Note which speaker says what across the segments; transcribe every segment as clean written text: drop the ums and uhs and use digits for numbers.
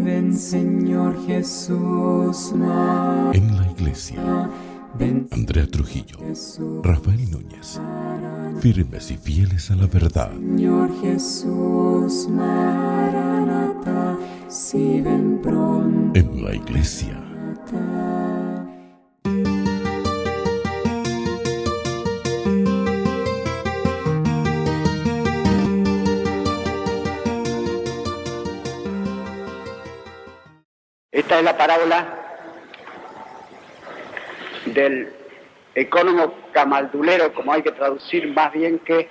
Speaker 1: ven Señor Jesús, María.
Speaker 2: En la iglesia, Andrea Trujillo, Rafael Núñez, firmes y fieles a la verdad.
Speaker 1: Señor Jesús, Maranatha, si ven pronto.
Speaker 2: En la iglesia.
Speaker 3: Esta es la parábola del ecónomo camaldulero, como hay que traducir más bien que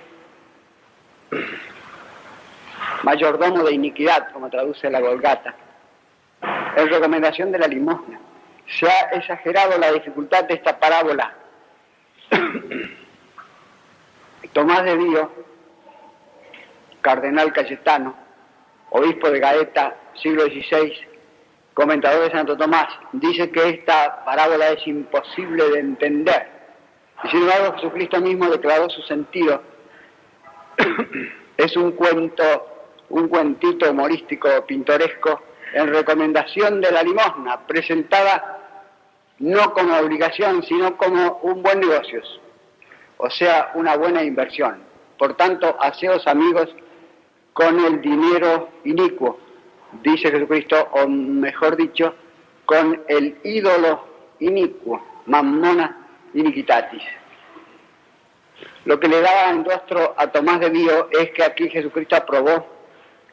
Speaker 3: mayordomo de iniquidad, como traduce la Vulgata, en recomendación de la limosna. Se ha exagerado la dificultad de esta parábola. Tomás de Dío, cardenal cayetano, obispo de Gaeta, siglo XVI, comentador de Santo Tomás, dice que esta parábola es imposible de entender. Y sin embargo Jesucristo mismo declaró su sentido. Es un cuentito humorístico, pintoresco, en recomendación de la limosna, presentada no como obligación, sino como un buen negocio, o sea, una buena inversión. Por tanto, haceos amigos con el dinero inicuo, dice Jesucristo, o mejor dicho, con el ídolo inicuo, mammona iniquitatis. Lo que le daba en rostro a Tomás de Dío es que aquí Jesucristo aprobó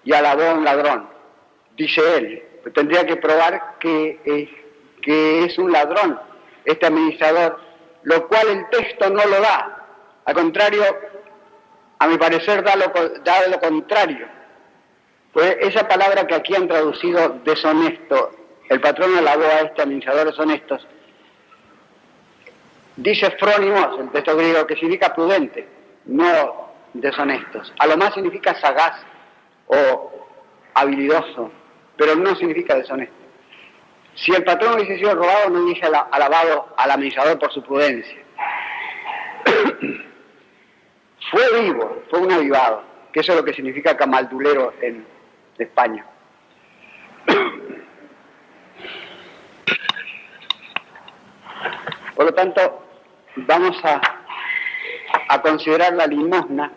Speaker 3: y alabó a un ladrón. Dice él, pues tendría que probar que es un ladrón este administrador, lo cual el texto no lo da. Al contrario, a mi parecer da lo contrario. Pues esa palabra que aquí han traducido deshonesto, el patrón alabó a este administrador deshonestos, dice frónimos, el texto griego, que significa prudente, no deshonestos. A lo más significa sagaz o habilidoso, pero no significa deshonesto. Si el patrón hubiese sido robado, no hubiese alabado al administrador por su prudencia. Fue vivo, fue un avivado, que eso es lo que significa camaldulero en España. Por lo tanto, vamos a considerar la limosna,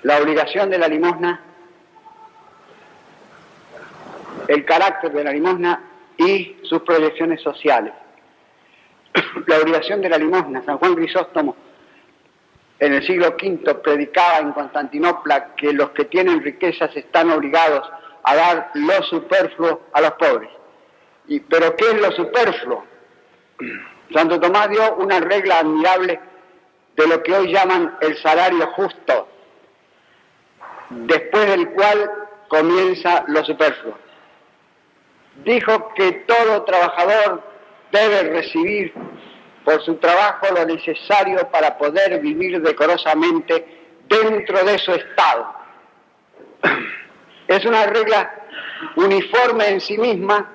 Speaker 3: la obligación de la limosna, el carácter de la limosna y sus proyecciones sociales. La obligación de la limosna, San Juan Crisóstomo en el siglo V predicaba en Constantinopla que los que tienen riquezas están obligados a dar lo superfluo a los pobres. ¿Pero qué es lo superfluo? Santo Tomás dio una regla admirable de lo que hoy llaman el salario justo, después del cual comienza lo superfluo. Dijo que todo trabajador debe recibir por su trabajo lo necesario para poder vivir decorosamente dentro de su estado. Es una regla uniforme en sí misma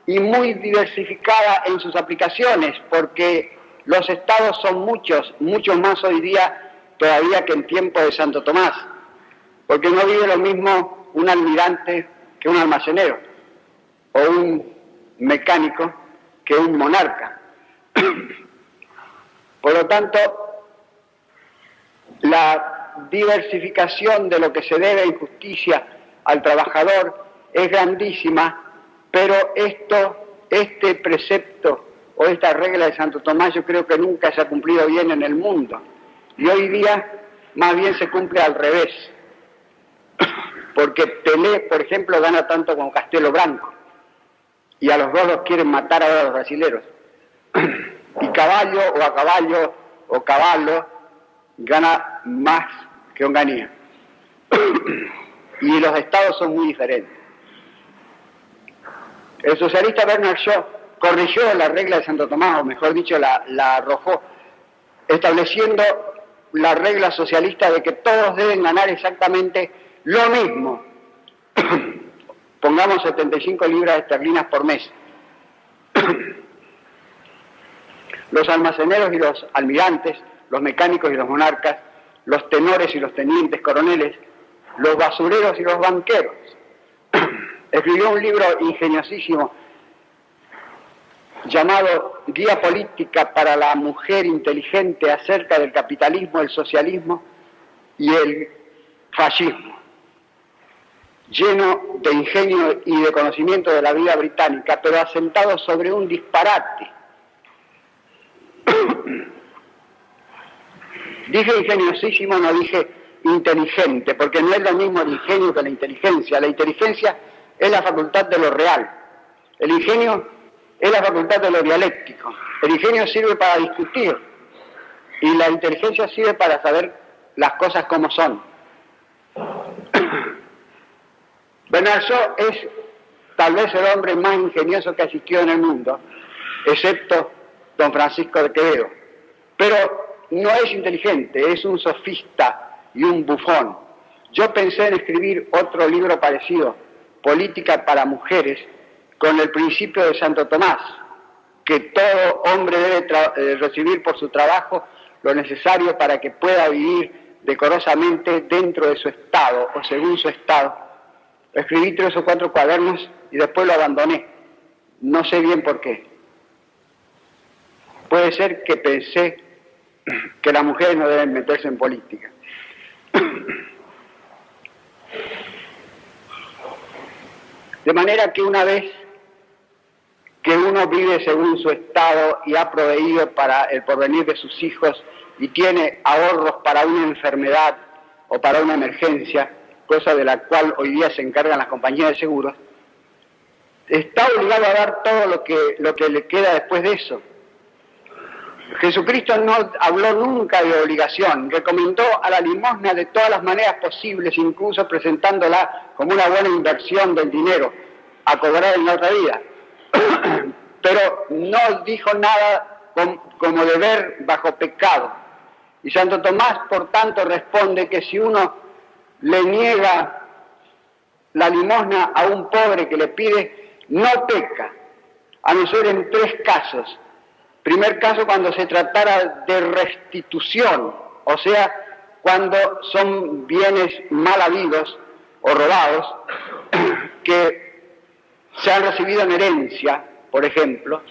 Speaker 3: y muy diversificada en sus aplicaciones, porque los estados son muchos más hoy día todavía que en tiempo de Santo Tomás, porque no vive lo mismo un almirante que un almacenero, o un mecánico que un monarca. Por lo tanto, la diversificación de lo que se debe en justicia al trabajador es grandísima, pero este precepto o esta regla de Santo Tomás yo creo que nunca se ha cumplido bien en el mundo. Y hoy día más bien se cumple al revés. Porque Pelé, por ejemplo, gana tanto como Castelo Branco. Y a los dos los quieren matar ahora los brasileros. Y Caballo gana más que Onganía. Y los estados son muy diferentes. El socialista Bernard Shaw corrigió la regla de Santo Tomás, o mejor dicho, la arrojó, estableciendo la regla socialista de que todos deben ganar exactamente lo mismo. Pongamos 75 libras esterlinas por mes. Los almaceneros y los almirantes, los mecánicos y los monarcas, los tenores y los tenientes coroneles, los basureros y los banqueros. escribió un libro ingeniosísimo llamado Guía Política para la Mujer Inteligente acerca del capitalismo, el socialismo y el fascismo, lleno de ingenio y de conocimiento de la vida británica, pero asentado sobre un disparate. Dije ingeniosísimo, no dije inteligente, porque no es lo mismo el ingenio que la inteligencia. La inteligencia es la facultad de lo real, el ingenio es la facultad de lo dialéctico. El ingenio sirve para discutir y la inteligencia sirve para saber las cosas como son. Bernard Shaw es tal vez el hombre más ingenioso que existió en el mundo, excepto don Francisco de Quevedo, pero no es inteligente, es un sofista y un bufón. Yo pensé en escribir otro libro parecido, Política para Mujeres, con el principio de Santo Tomás, que todo hombre debe recibir por su trabajo lo necesario para que pueda vivir decorosamente dentro de su estado o según su estado. Escribí 3 o 4 cuadernos y después lo abandoné. No sé bien por qué. Puede ser que pensé que las mujeres no deben meterse en política. De manera que una vez que uno vive según su estado y ha proveído para el porvenir de sus hijos y tiene ahorros para una enfermedad o para una emergencia, cosa de la cual hoy día se encargan las compañías de seguros, está obligado a dar todo lo que le queda después de eso. Jesucristo no habló nunca de obligación, recomendó a la limosna de todas las maneras posibles, incluso presentándola como una buena inversión del dinero a cobrar en la otra vida. Pero no dijo nada como deber bajo pecado. Y Santo Tomás, por tanto, responde que si uno le niega la limosna a un pobre que le pide, no peca, a no ser en 3 casos. Primer caso, cuando se tratara de restitución, o sea, cuando son bienes mal habidos o robados, que se han recibido en herencia, por ejemplo,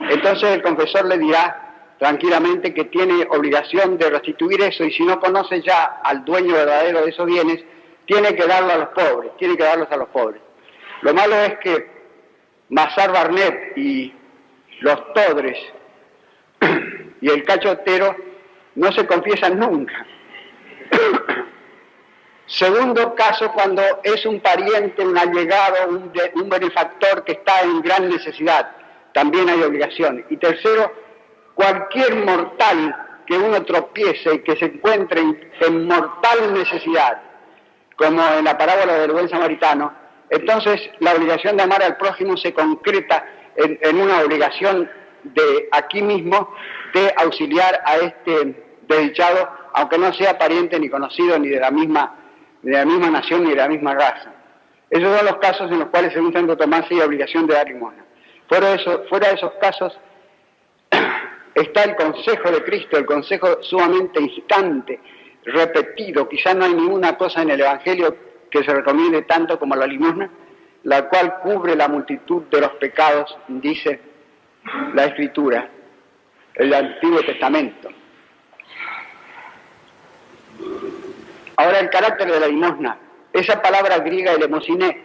Speaker 3: entonces el confesor le dirá tranquilamente que tiene obligación de restituir eso, y si no conoce ya al dueño verdadero de esos bienes, tiene que darlo a los pobres, tiene que darlos a los pobres. Lo malo es que Mazar Barnet y los Todres y el cachotero no se confiesan nunca. Segundo caso, cuando es un pariente, un allegado, un benefactor que está en gran necesidad, también hay obligación. Y tercero, cualquier mortal que uno tropiece y que se encuentre en mortal necesidad, como en la parábola del buen samaritano, entonces la obligación de amar al prójimo se concreta en una obligación de aquí mismo de auxiliar a este desdichado, aunque no sea pariente ni conocido ni de la misma nación ni de la misma raza. Esos son los casos en los cuales, según Santo Tomás, hay obligación de dar limosna. Fuera de esos casos está el consejo de Cristo, el consejo sumamente instante, repetido. Quizá no hay ninguna cosa en el Evangelio que se recomiende tanto como la limosna, la cual cubre la multitud de los pecados, dice la Escritura, el Antiguo Testamento. Ahora, el carácter de la limosna. Esa palabra griega, elemosiné,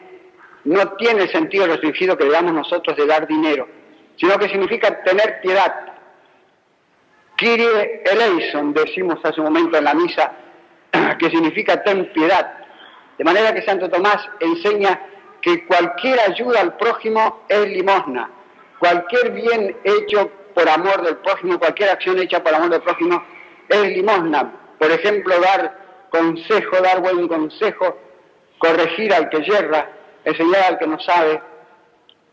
Speaker 3: no tiene el sentido restringido que le damos nosotros de dar dinero, sino que significa tener piedad. Kyrie eleison, decimos hace un momento en la misa, que significa ten piedad. De manera que Santo Tomás enseña que cualquier ayuda al prójimo es limosna. Cualquier bien hecho por amor del prójimo, cualquier acción hecha por amor del prójimo es limosna. Por ejemplo, dar consejo, dar buen consejo, corregir al que yerra, enseñar al que no sabe,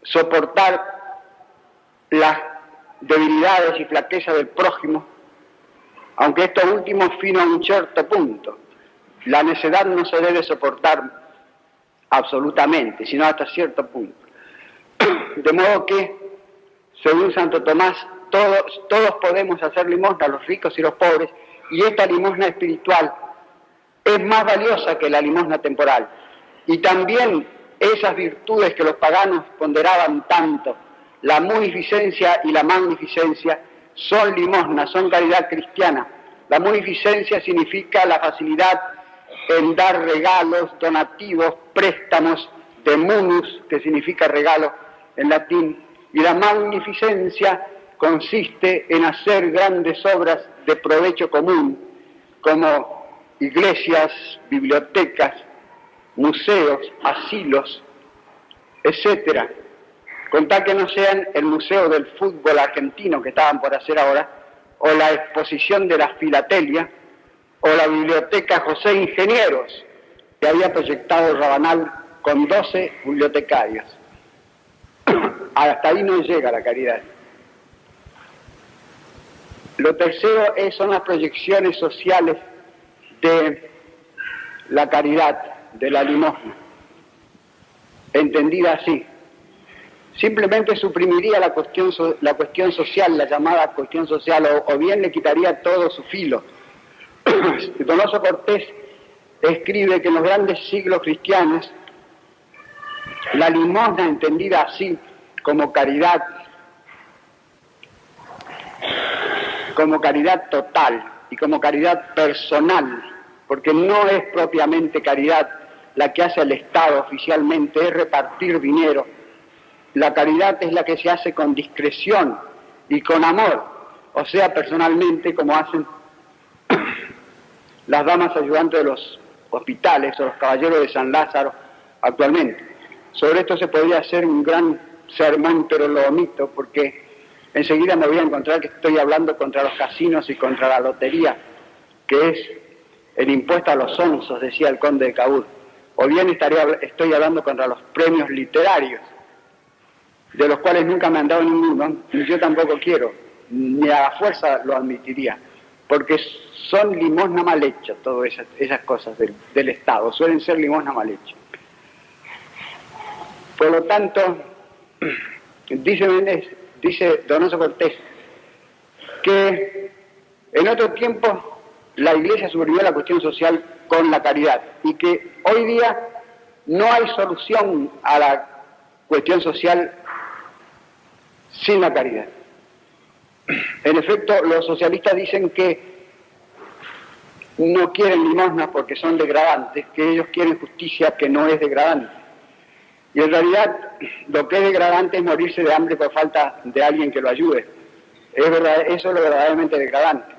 Speaker 3: soportar las debilidades y flaquezas del prójimo, aunque esto último fino a un cierto punto. La necedad no se debe soportar absolutamente, sino hasta cierto punto. De modo que, según Santo Tomás, todos podemos hacer limosna, los ricos y los pobres, y esta limosna espiritual es más valiosa que la limosna temporal. Y también esas virtudes que los paganos ponderaban tanto, la munificencia y la magnificencia, son limosna, son caridad cristiana. La munificencia significa la facilidad en dar regalos, donativos, préstamos, de munus, que significa regalo en latín, y la magnificencia consiste en hacer grandes obras de provecho común, como iglesias, bibliotecas, museos, asilos, etcétera. Con tal que no sean el Museo del Fútbol Argentino que estaban por hacer ahora, o la exposición de la filatelia, o la biblioteca José Ingenieros, que había proyectado Rabanal con 12 bibliotecarios. Hasta ahí no llega la caridad. Lo tercero son las proyecciones sociales de la caridad, de la limosna, entendida así. Simplemente suprimiría la cuestión social, la llamada cuestión social, o bien le quitaría todo su filo. Donoso Cortés escribe que en los grandes siglos cristianos la limosna, entendida así, como caridad total y como caridad personal, porque no es propiamente caridad la que hace el Estado oficialmente, es repartir dinero. La caridad es la que se hace con discreción y con amor, o sea, personalmente, como hacen las damas ayudantes de los hospitales o los caballeros de San Lázaro actualmente. Sobre esto se podría hacer un gran sermón, pero lo omito porque enseguida me voy a encontrar que estoy hablando contra los casinos y contra la lotería, que es el impuesto a los onzos, decía el conde de Cabul. O bien estoy hablando contra los premios literarios, de los cuales nunca me han dado ninguno, ni yo tampoco quiero, ni a la fuerza lo admitiría, porque son limosna mal hecha, todas esas cosas del Estado, suelen ser limosna mal hecha. Por lo tanto, dice Donoso Cortés, que en otro tiempo la Iglesia suprimió la cuestión social con la caridad, y que hoy día no hay solución a la cuestión social sin la caridad. En efecto, los socialistas dicen que no quieren limosnas porque son degradantes, que ellos quieren justicia que no es degradante. Y en realidad lo que es degradante es morirse de hambre por falta de alguien que lo ayude. Es verdad, eso es lo verdaderamente degradante.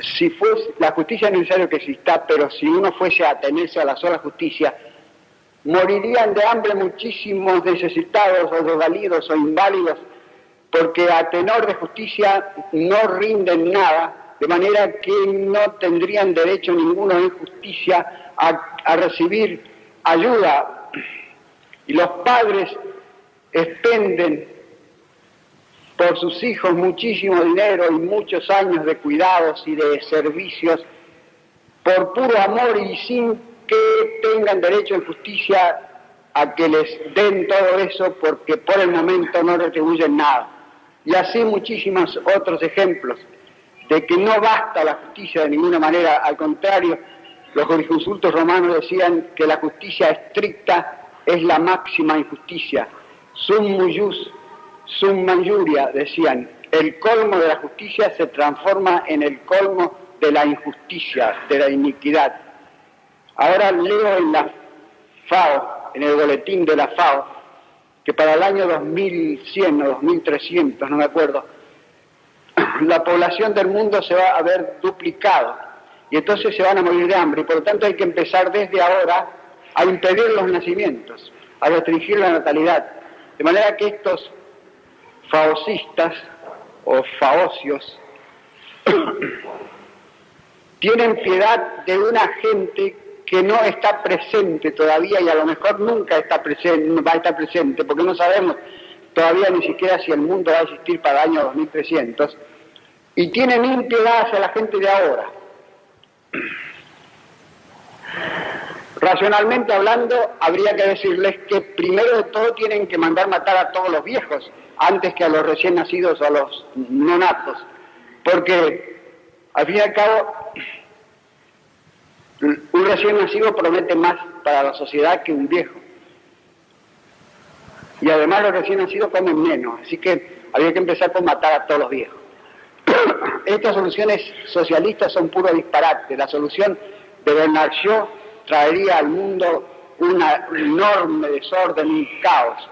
Speaker 3: Si fuese, la justicia es necesario que exista, pero si uno fuese a atenerse a la sola justicia, morirían de hambre muchísimos necesitados o desvalidos o inválidos, porque a tenor de justicia no rinden nada, de manera que no tendrían derecho ninguno en justicia a recibir ayuda. Y los padres expenden por sus hijos muchísimo dinero y muchos años de cuidados y de servicios por puro amor y sin que tengan derecho en justicia a que les den todo eso, porque por el momento no retribuyen nada. Y así muchísimos otros ejemplos de que no basta la justicia de ninguna manera. Al contrario, los jurisconsultos romanos decían que la justicia estricta es la máxima injusticia. Sum mujus, sum manjuria, decían. El colmo de la justicia se transforma en el colmo de la injusticia, de la iniquidad. Ahora leo en la FAO, en el boletín de la FAO, que para el año 2100 o 2300, no me acuerdo, la población del mundo se va a ver duplicado y entonces se van a morir de hambre, y por lo tanto hay que empezar desde ahora a impedir los nacimientos, a restringir la natalidad, de manera que estos faocistas o faocios tienen piedad de una gente que no está presente todavía y a lo mejor nunca va a estar presente, porque no sabemos todavía ni siquiera si el mundo va a existir para el año 2300, y tienen impiedad hacia la gente de ahora. Racionalmente hablando, habría que decirles que primero de todo tienen que mandar matar a todos los viejos, antes que a los recién nacidos o a los no natos, porque al fin y al cabo recién nacido promete más para la sociedad que un viejo. Y además los recién nacidos comen menos, así que había que empezar por matar a todos los viejos. Estas soluciones socialistas son puro disparate. La solución de Bernard Shaw traería al mundo un enorme desorden, un caos.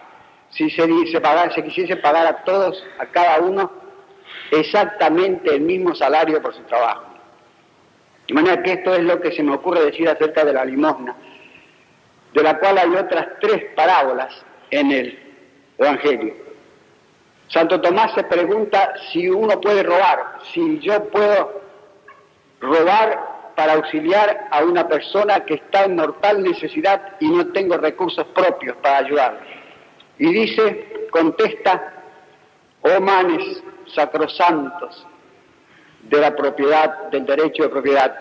Speaker 3: Si se quisiese pagar a todos, a cada uno, exactamente el mismo salario por su trabajo. De manera que esto es lo que se me ocurre decir acerca de la limosna, de la cual hay otras 3 parábolas en el Evangelio. Santo Tomás se pregunta si uno puede robar, si yo puedo robar para auxiliar a una persona que está en mortal necesidad y no tengo recursos propios para ayudarla. Y dice, contesta, oh manes sacrosantos de la propiedad, del derecho de propiedad,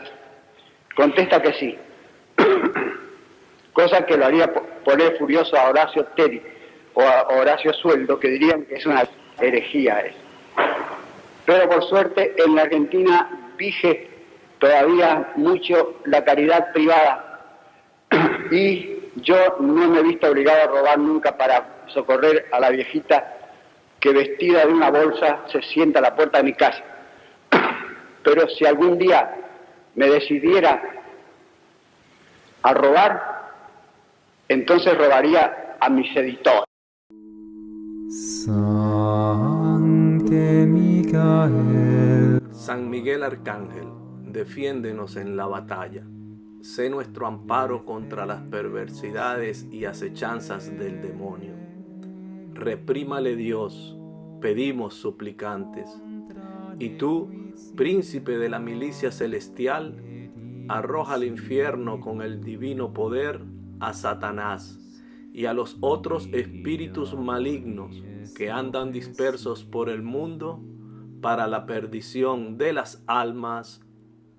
Speaker 3: contesta que sí. Cosa que lo haría poner furioso a Horacio Teri o a Horacio Sueldo, que dirían que es una herejía eso. Pero por suerte en la Argentina vige todavía mucho la caridad privada y yo no me he visto obligado a robar nunca para socorrer a la viejita que vestida de una bolsa se sienta a la puerta de mi casa. Pero si algún día me decidiera a robar, entonces robaría a mis editores.
Speaker 4: San Miguel Arcángel, defiéndenos en la batalla. Sé nuestro amparo contra las perversidades y acechanzas del demonio. Reprímale Dios, pedimos suplicantes. Y tú, príncipe de la milicia celestial, arroja al infierno con el divino poder a Satanás y a los otros espíritus malignos que andan dispersos por el mundo para la perdición de las almas.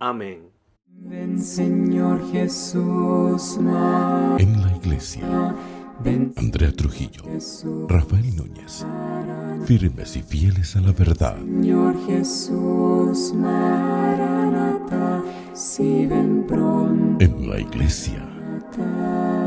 Speaker 4: Amén.
Speaker 1: Ven, Señor Jesús, María.
Speaker 2: En la iglesia,
Speaker 1: Ven,
Speaker 2: Andrea Trujillo,
Speaker 1: Jesús,
Speaker 2: Rafael Núñez, firmes y fieles a la verdad.
Speaker 1: Señor Jesús, Maranatha, si ven pronto.
Speaker 2: En la iglesia,
Speaker 1: Maranatha.